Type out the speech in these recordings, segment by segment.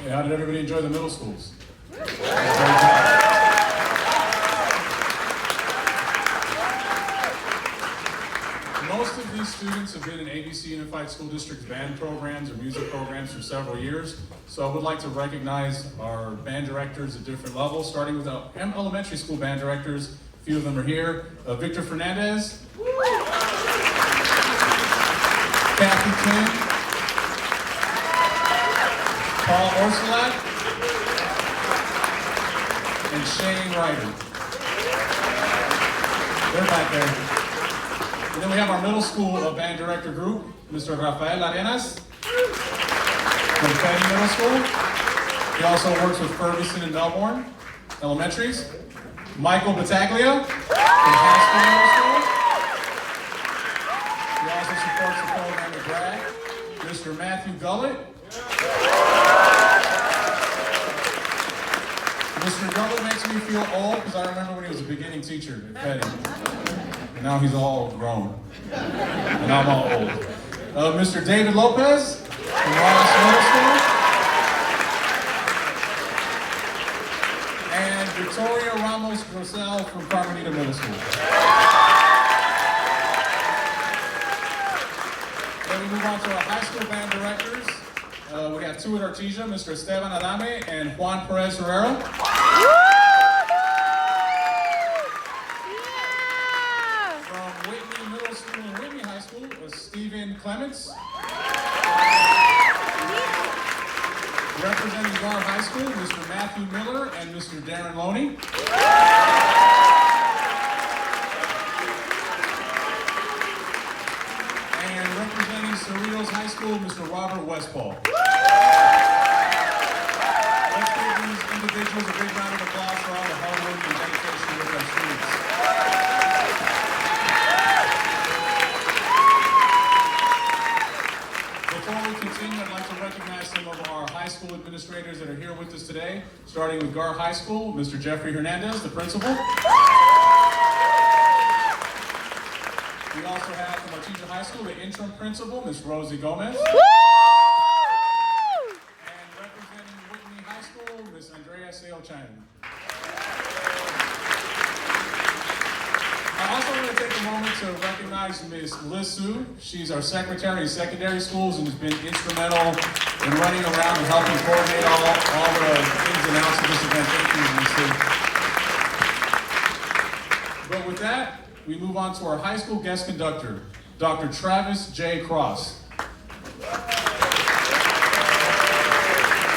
Hey, how did everybody enjoy the middle schools? Most of these students have been in ABC Unified School District's band programs or music programs for several years. So I would like to recognize our band directors at different levels, starting with our elementary school band directors. A few of them are here. Victor Fernandez, Kathy Kim, Paul Orsalat, and Shane Ryder. They're back there. And then we have our middle school band director group, Mr. Rafael Arenas from Petty Middle School. He also works with Ferguson and Melbourne Elementaries. Michael Battaglia from High School Middle School. He also supports the program at Bragg. Mr. Matthew Gullett. Mr. Gullett makes me feel old because I remember when he was a beginning teacher at Petty. And now he's all grown. And I'm all old. Mr. David Lopez from Wallace Middle School. And Victoria Ramos Rosell from Carmenita Middle School. Then we move on to our high school band directors. We have two at Artesia, Mr. Esteban Adame and Juan Perez Herrera. From Whitney Middle School and Whitney High School, Stephen Clements. Representing Gar High School, Mr. Matthew Miller and Mr. Darren Loney. And representing Cerritos High School, Mr. Robert Westphal. Let's give these individuals a big round of applause for all the hard work and dedication with our students. Before we continue, I'd like to recognize some of our high school administrators that are here with us today, starting with Gar High School, Mr. Jeffrey Hernandez, the principal. We also have from Artesia High School, the interim principal, Ms. Rosie Gomez. And representing Whitney High School, Ms. Andrea Seo Chan. I also want to take a moment to recognize Ms. Liz Su. She's our secretary in secondary schools and has been instrumental in running around and helping coordinate all the ins and outs of this event. Thank you, Ms. Su. But with that, we move on to our high school guest conductor, Dr. Travis J. Cross.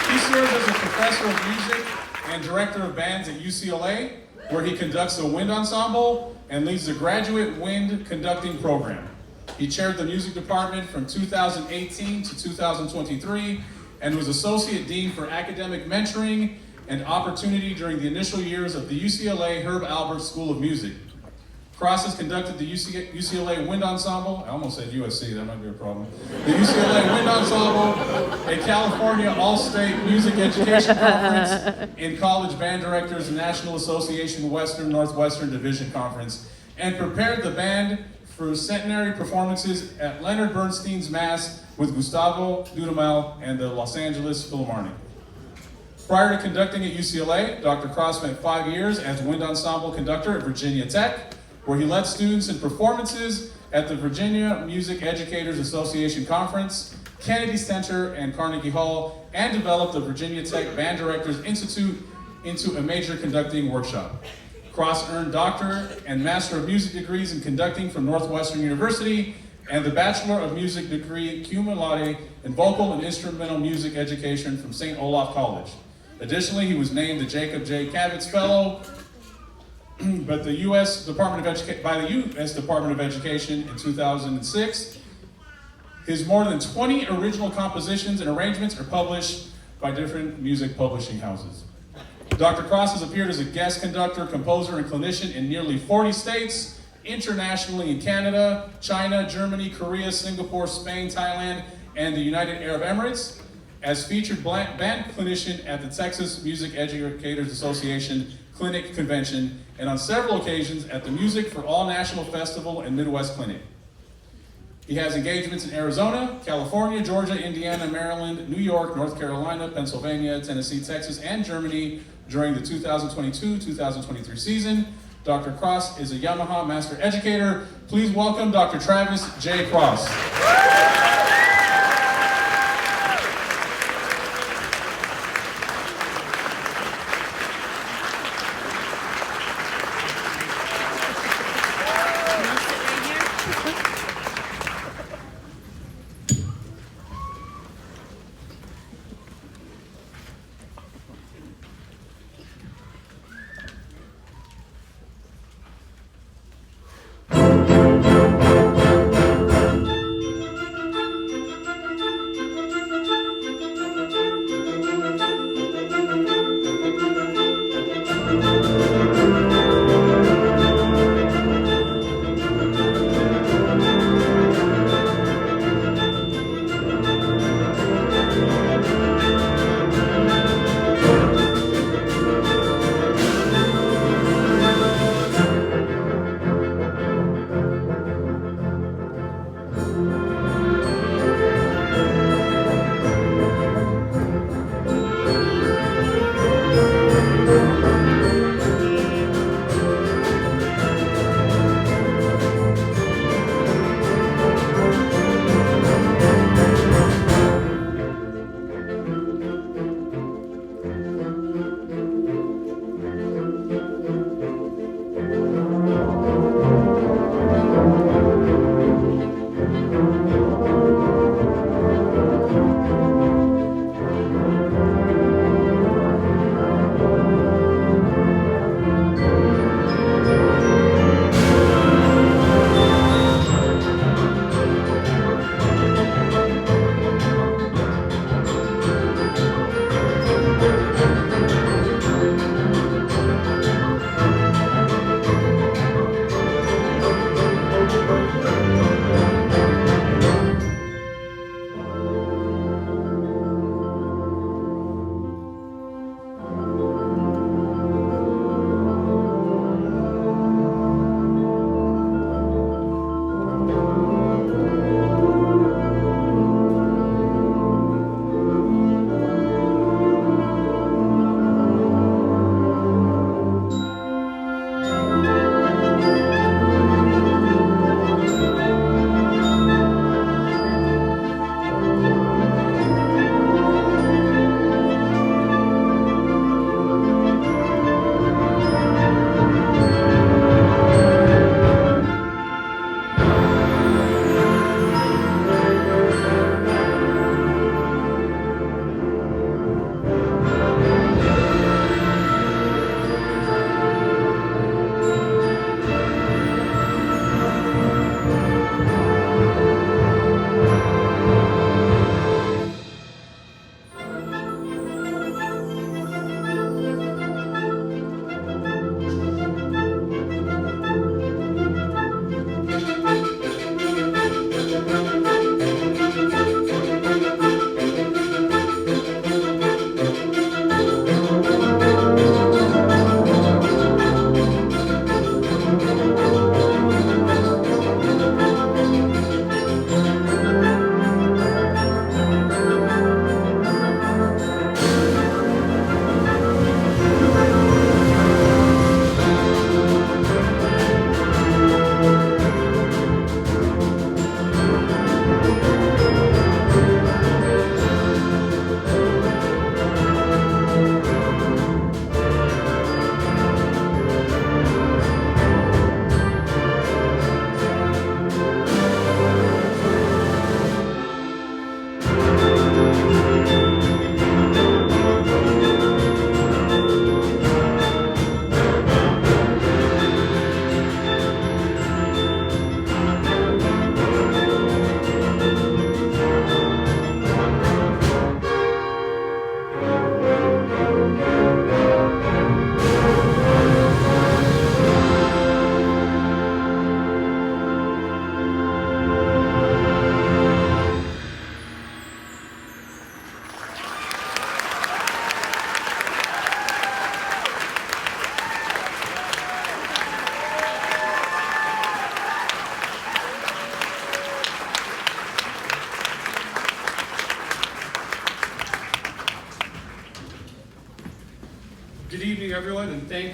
He serves as a professor of music and director of bands at UCLA, where he conducts a wind ensemble and leads the graduate wind conducting program. He chaired the music department from 2018 to 2023 and was associate dean for academic mentoring and opportunity during the initial years of the UCLA Herb Alpert School of Music. Cross has conducted the UCLA Wind Ensemble. I almost said USC, that might be a problem. The UCLA Wind Ensemble, a California All-State Music Education Conference, and College Band Directors National Association Western Northwestern Division Conference, and prepared the band for centenary performances at Leonard Bernstein's Mass with Gustavo Dudamel and the Los Angeles Philharmonic. Prior to conducting at UCLA, Dr. Cross spent 5 years as wind ensemble conductor at Virginia Tech, where he led students in performances at the Virginia Music Educators Association Conference, Kennedy Center, and Carnegie Hall, and developed the Virginia Tech Band Directors Institute into a major conducting workshop. Cross earned Doctor and Master of Music degrees in conducting from Northwestern University, and the Bachelor of Music degree cum laude in vocal and instrumental music education from St. Olaf College. Additionally, he was named the Jacob J. Kavitz Fellow by the U.S. Department of Education in 2006. His more than 20 original compositions and arrangements are published by different music publishing houses. Dr. Cross has appeared as a guest conductor, composer, and clinician in nearly 40 states, internationally in Canada, China, Germany, Korea, Singapore, Spain, Thailand, and the United Arab Emirates, as featured band clinician at the Texas Music Educators Association Clinic Convention, and on several occasions at the Music for All National Festival and Midwest Clinic. He has engagements in Arizona, California, Georgia, Indiana, Maryland, New York, North Carolina, Pennsylvania, Tennessee, Texas, and Germany during the 2022-2023 season. Dr. Cross is a Yamaha Master Educator. Please welcome Dr. Travis J. Cross.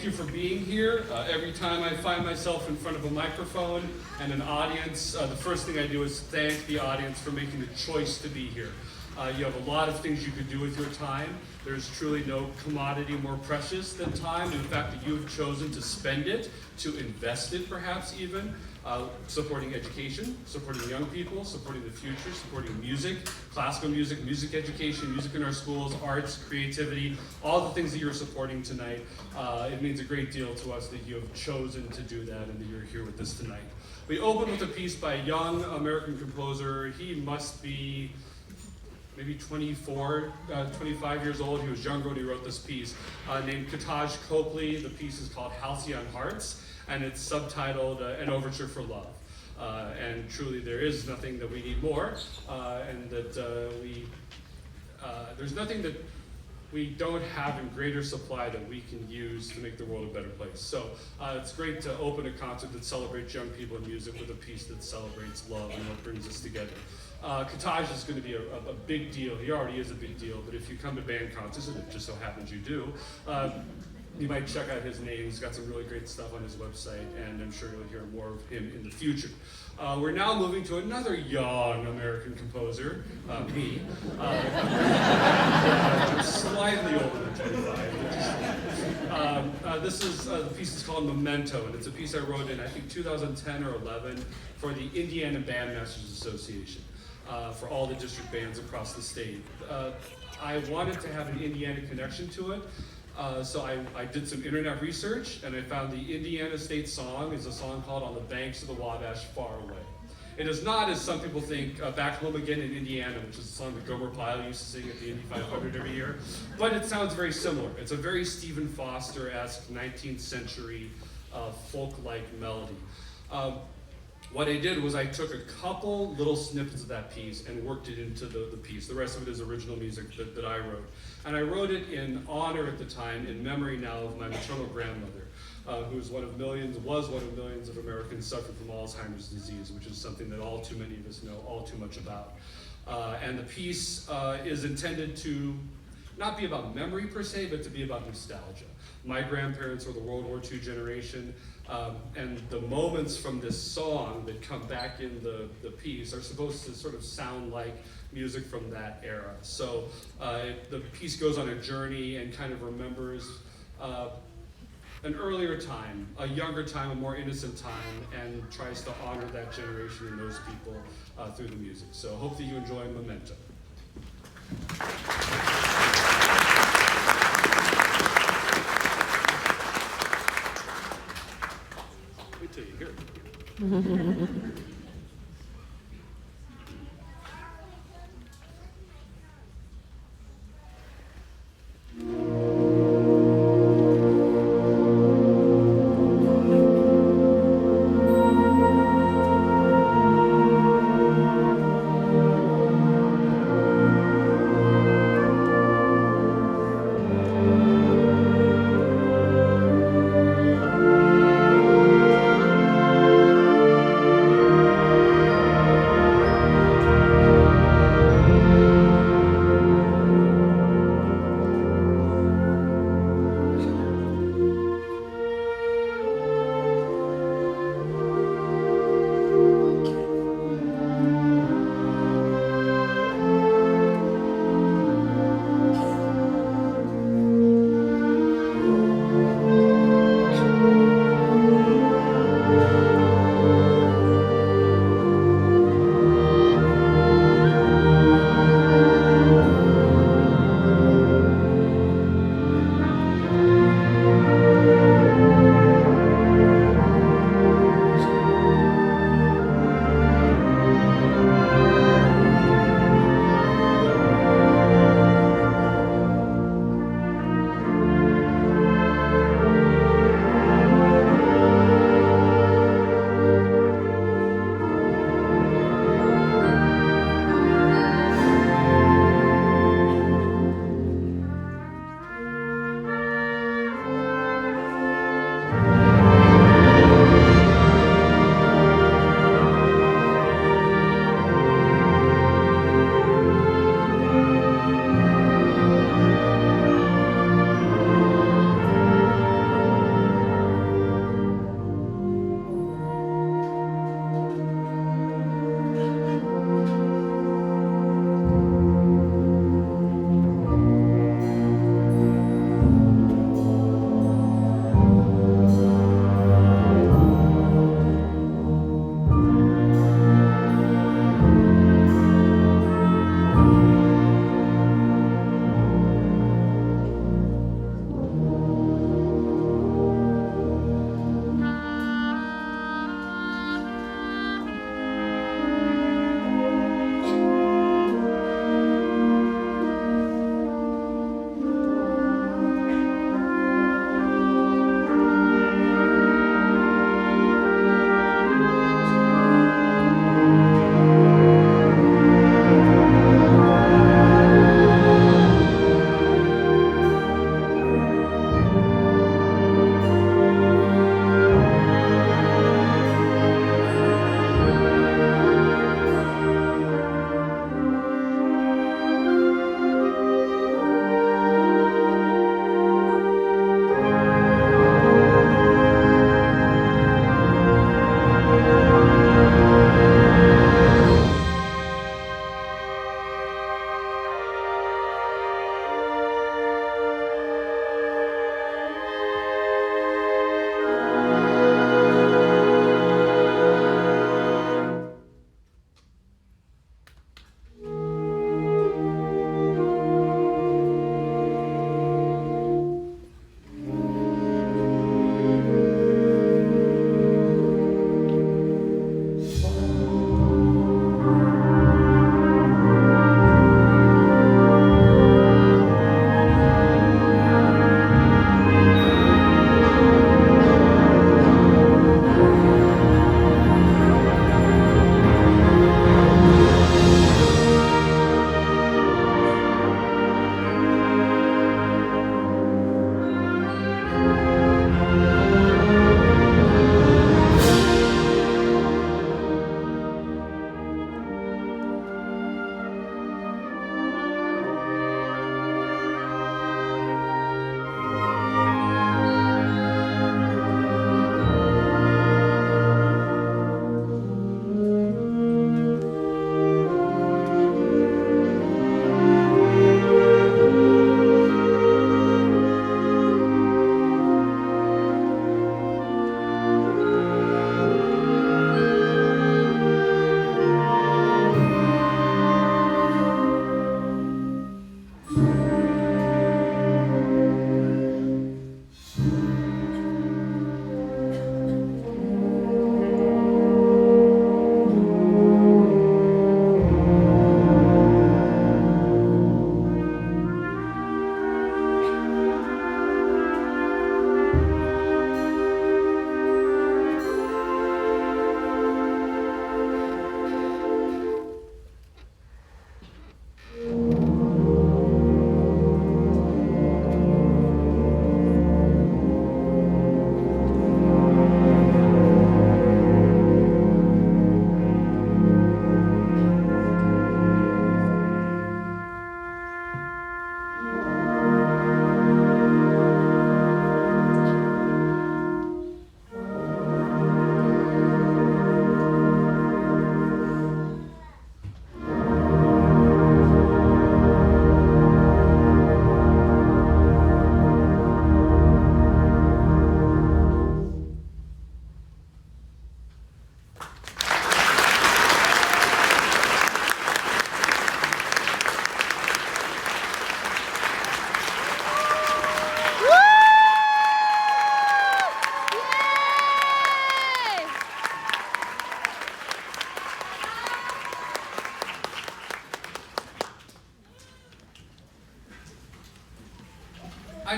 thank you for being here. Every time I find myself in front of a microphone and an audience, the first thing I do is thank the audience for making the choice to be here. You have a lot of things you could do with your time. There's truly no commodity more precious than time. In fact, that you have chosen to spend it, to invest it perhaps even, supporting education, supporting young people, supporting the future, supporting music, classical music, music education, music in our schools, arts, creativity, all the things that you're supporting tonight. It means a great deal to us that you have chosen to do that and that you're here with us tonight. We open with a piece by a young American composer. He must be maybe 24, 25 years old. He was younger when he wrote this piece, named Kataj Copley. The piece is called Halcyon Hearts, and it's subtitled An Overture for Love. And truly there is nothing that we need more, and that there's nothing that we don't have in greater supply that we can use to make the world a better place. So it's great to open a concert that celebrates young people in music with a piece that celebrates love and what brings us together. Kataj is going to be a big deal. He already is a big deal, but if you come to band concerts, and it just so happens you do, you might check out his name. He's got some really great stuff on his website, and I'm sure you'll hear more of him in the future. We're now moving to another young American composer, me. Slightly older than 25. The piece is called Memento, and it's a piece I wrote in, I think, 2010 or 11 for the Indiana Bandmasters Association, for all the district bands across the state. I wanted to have an Indiana connection to it. So I did some internet research, and I found the Indiana state song is a song called On the Banks of the Wabash Far Away. It is not, as some people think, Back Home Again in Indiana, which is a song that Gomer Pyle used to sing at the Indy 500 every year, but it sounds very similar. It's a very Stephen Foster-esque 19th century folk-like melody. What I did was I took a couple little snippets of that piece and worked it into the piece. The rest of it is original music that I wrote. And I wrote it in honor at the time, in memory now, of my maternal grandmother, who was one of millions of Americans suffering from Alzheimer's disease, which is something that all too many of us know all too much about. And the piece is intended to not be about memory per se, but to be about nostalgia. My grandparents were the World War II generation, and the moments from this song that come back in the piece are supposed to sort of sound like music from that era. So the piece goes on a journey and kind of remembers an earlier time, a younger time, a more innocent time, and tries to honor that generation and those people through the music. So hope that you enjoy Memento. Wait till you hear it.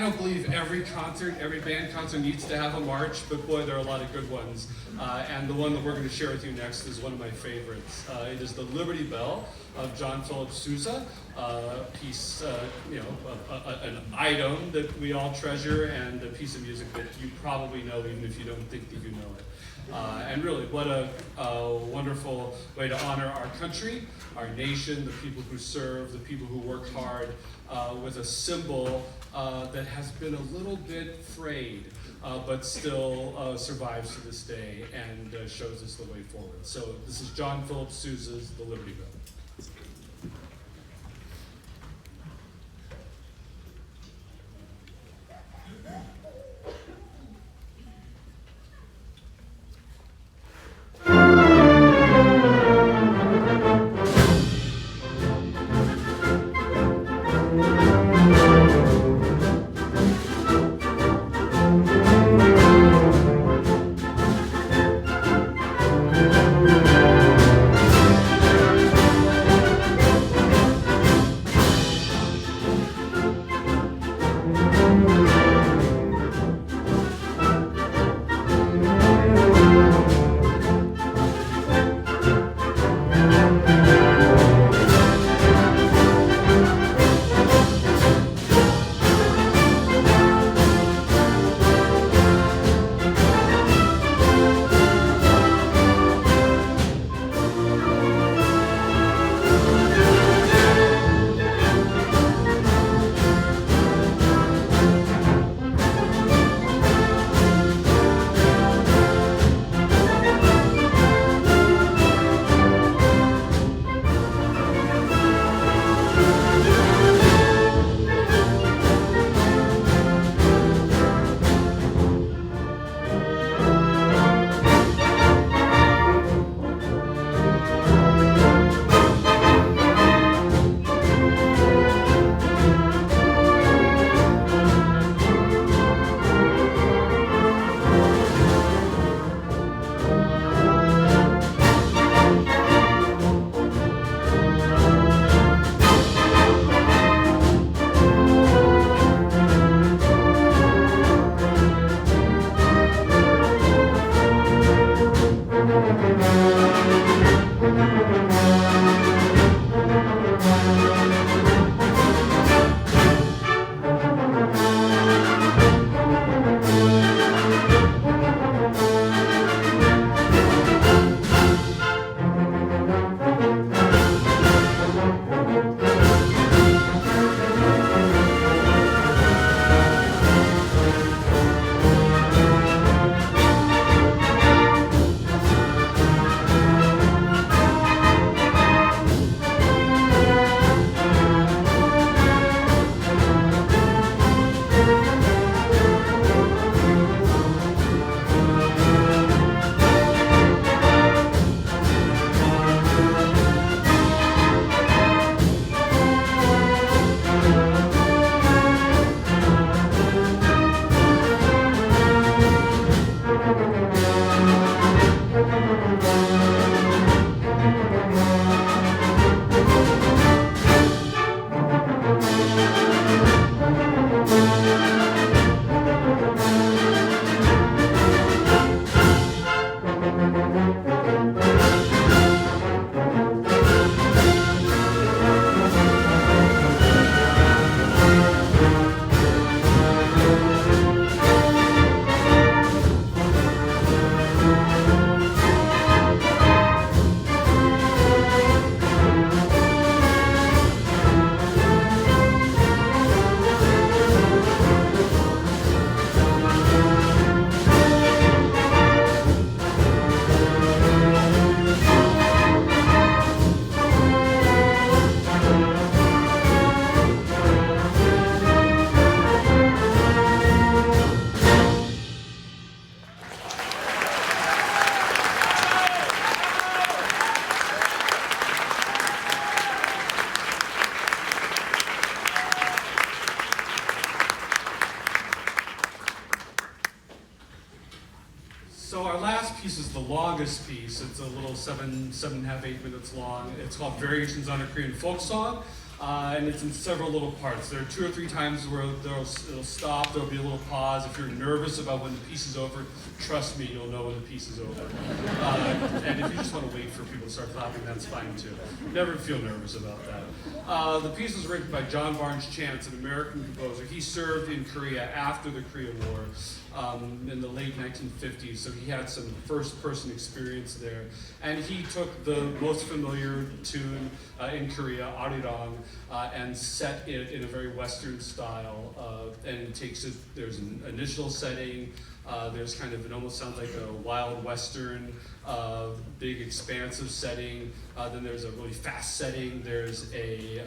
don't believe every concert, every band concert needs to have a march, but boy, there are a lot of good ones. And the one that we're going to share with you next is one of my favorites. It is the Liberty Bell of John Philip Sousa, piece, an item that we all treasure, and a piece of music that you probably know even if you don't think that you know it. And really, what a wonderful way to honor our country, our nation, the people who serve, the people who worked hard, with a symbol that has been a little bit frayed, but still survives to this day and shows us the way forward. So this is John Philip Sousa's The Liberty Bell. piece is the longest piece. It's a little 7.5, 8 minutes long. It's called Variations on a Korean Folk Song. And it's in several little parts. There are 2 or 3 times where it'll stop, there'll be a little pause. If you're nervous about when the piece is over, trust me, you'll know when the piece is over. And if you just want to wait for people to start clapping, that's fine too. Never feel nervous about that. The piece was written by John Barnes Chance, an American composer. He served in Korea after the Korea War in the late 1950s, so he had some first-person experience there. And he took the most familiar tune in Korea, Arirang, and set it in a very Western style. And it takes it, there's an initial setting, there's kind of, it almost sounds like a wild Western, big expansive setting. Then there's a really fast setting. There's a,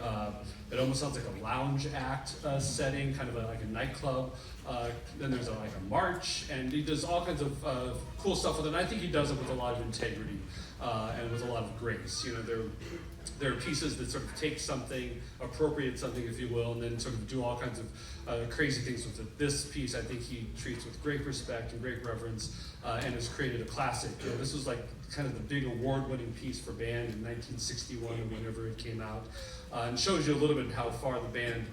it almost sounds like a lounge act setting, kind of like a nightclub. Then there's like a march, and he does all kinds of cool stuff with it. And I think he does it with a lot of integrity and with a lot of grace. You know, there are pieces that sort of take something, appropriate something, if you will, and then sort of do all kinds of crazy things with it. This piece, I think he treats with great respect and great reverence, and has created a classic. You know, this was like kind of the big award-winning piece for band in 1961 or whenever it came out, and shows you a little bit how far the band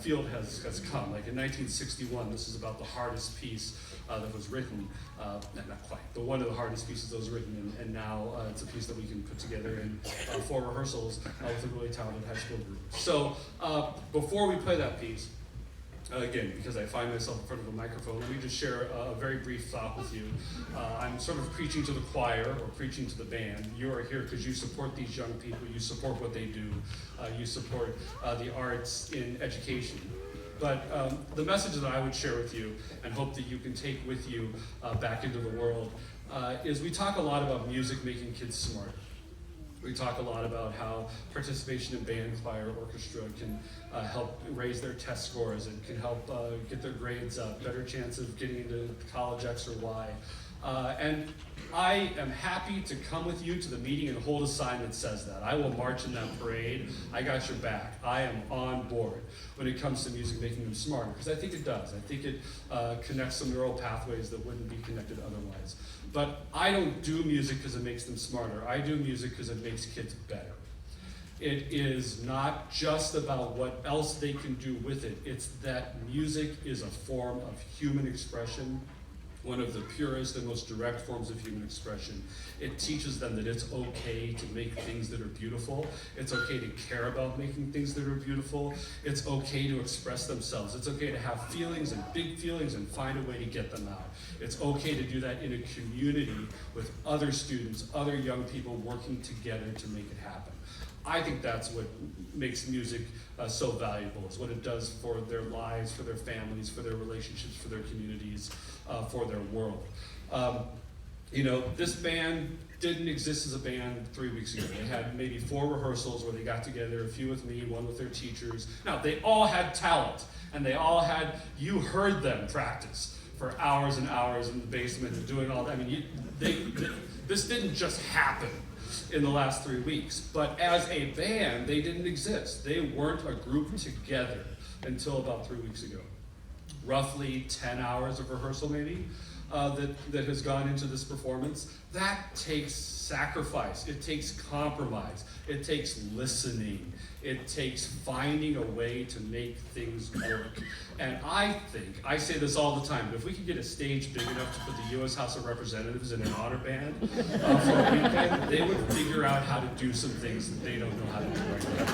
field has come. Like in 1961, this is about the hardest piece that was written, not quite, but one of the hardest pieces that was written, and now it's a piece that we can put together in 4 rehearsals with a really talented high school group. So before we play that piece, again, because I find myself in front of a microphone, let me just share a very brief thought with you. I'm sort of preaching to the choir or preaching to the band. You are here because you support these young people, you support what they do, you support the arts in education. But the message that I would share with you and hope that you can take with you back into the world is we talk a lot about music making kids smarter. We talk a lot about how participation in band, choir, orchestra can help raise their test scores and can help get their grades up, better chance of getting into college X or Y. And I am happy to come with you to the meeting and hold a sign that says that. I will march in that parade. I got your back. I am on board when it comes to music making them smarter, because I think it does. I think it connects some neural pathways that wouldn't be connected otherwise. But I don't do music because it makes them smarter. I do music because it makes kids better. It is not just about what else they can do with it. It's that music is a form of human expression, one of the purest and most direct forms of human expression. It teaches them that it's okay to make things that are beautiful. It's okay to care about making things that are beautiful. It's okay to express themselves. It's okay to have feelings and big feelings and find a way to get them out. It's okay to do that in a community with other students, other young people working together to make it happen. I think that's what makes music so valuable, is what it does for their lives, for their families, for their relationships, for their communities, for their world. You know, this band didn't exist as a band 3 weeks ago. They had maybe 4 rehearsals where they got together, a few with me, 1 with their teachers. Now, they all had talent, and they all had, you heard them practice for hours and hours in the basement and doing all that. I mean, this didn't just happen in the last 3 weeks, but as a band, they didn't exist. They weren't a group together until about 3 weeks ago. Roughly 10 hours of rehearsal maybe that has gone into this performance. That takes sacrifice, it takes compromise, it takes listening, it takes finding a way to make things work. And I think, I say this all the time, but if we could get a stage big enough to put the U.S. House of Representatives in an honor band for a weekend, they would figure out how to do some things that they don't know how to do right now.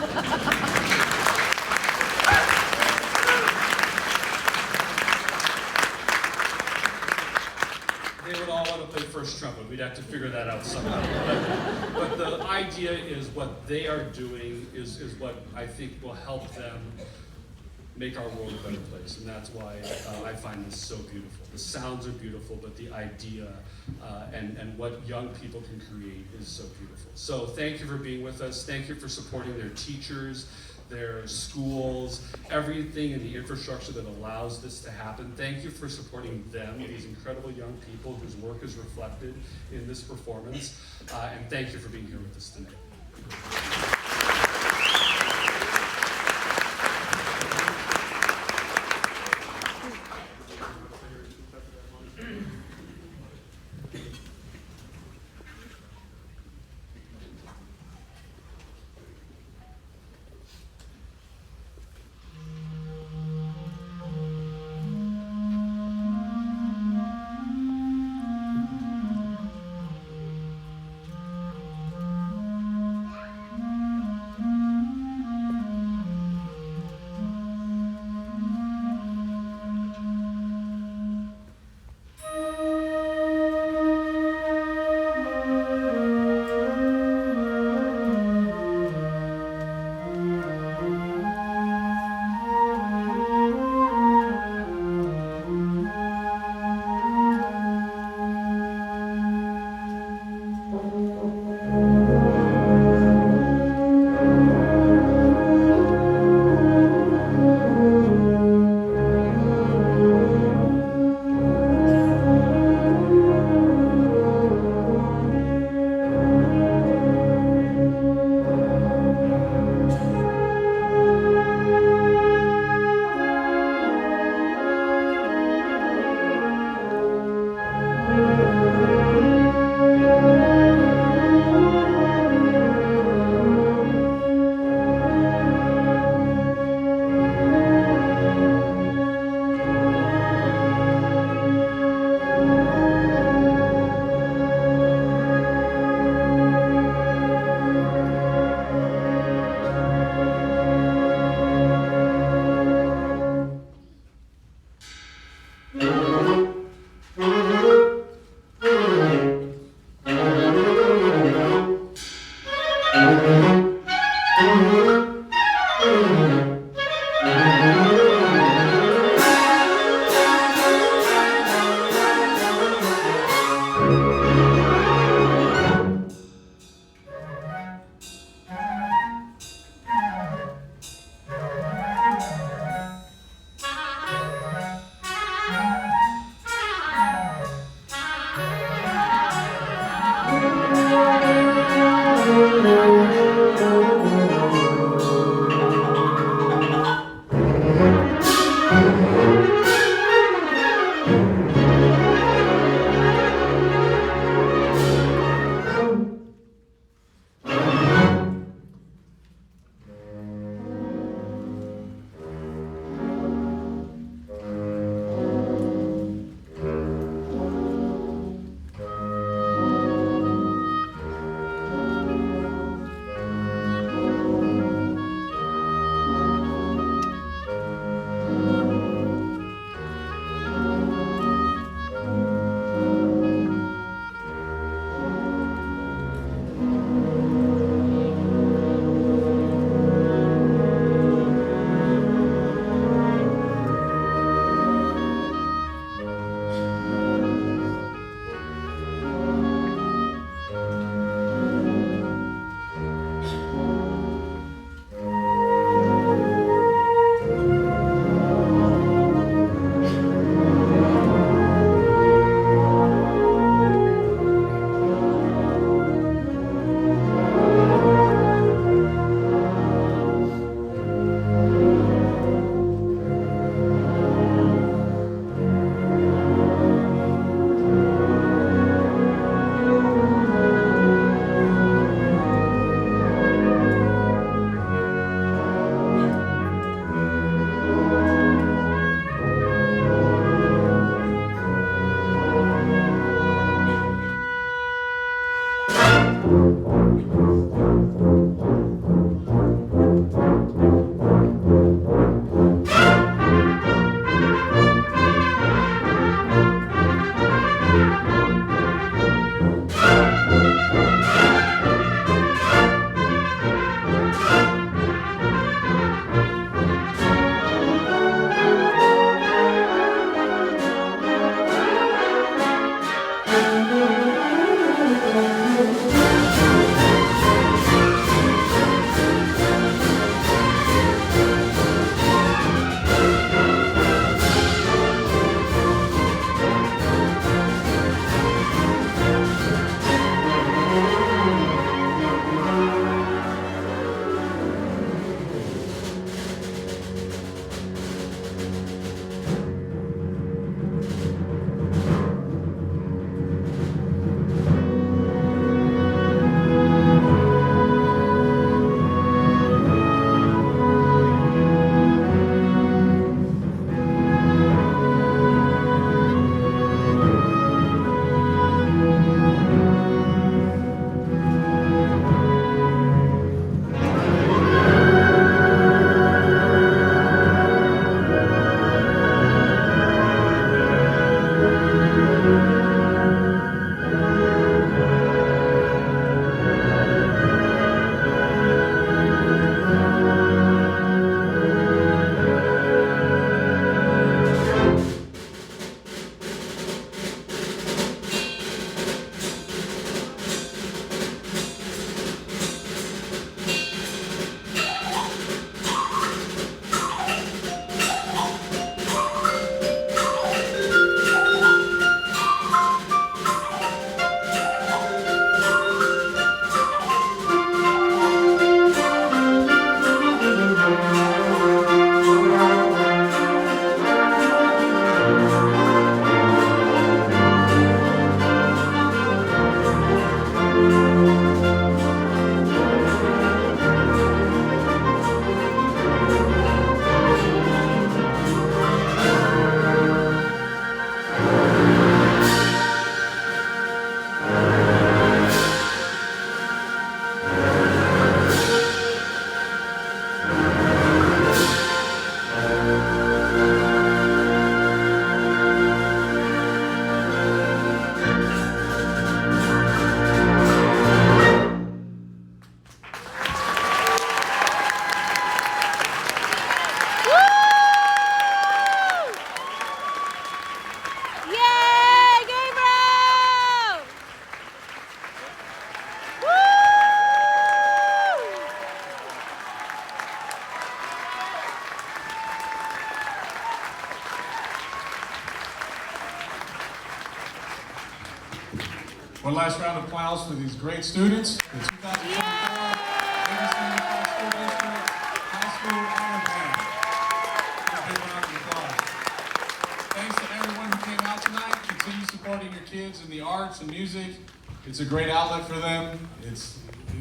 They would all want to play first trumpet. We'd have to figure that out somehow. But the idea is what they are doing is what I think will help them make our world a better place. And that's why I find this so beautiful. The sounds are beautiful, but the idea and what young people can create is so beautiful. So thank you for being with us. Thank you for supporting their teachers, their schools, everything in the infrastructure that allows this to happen. Thank you for supporting them, these incredible young people whose work is reflected in this performance. And thank you for being here with us tonight. One last round of applause for these great students. The 2024 ABC Unified School District High School Honor Band. A big round of applause. Thanks to everyone who came out tonight. Continue supporting your kids in the arts and music. It's a great outlet for them. It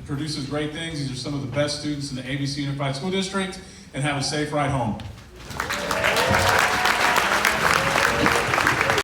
produces great things. These are some of the best students in the ABC Unified School District. And have a safe ride home.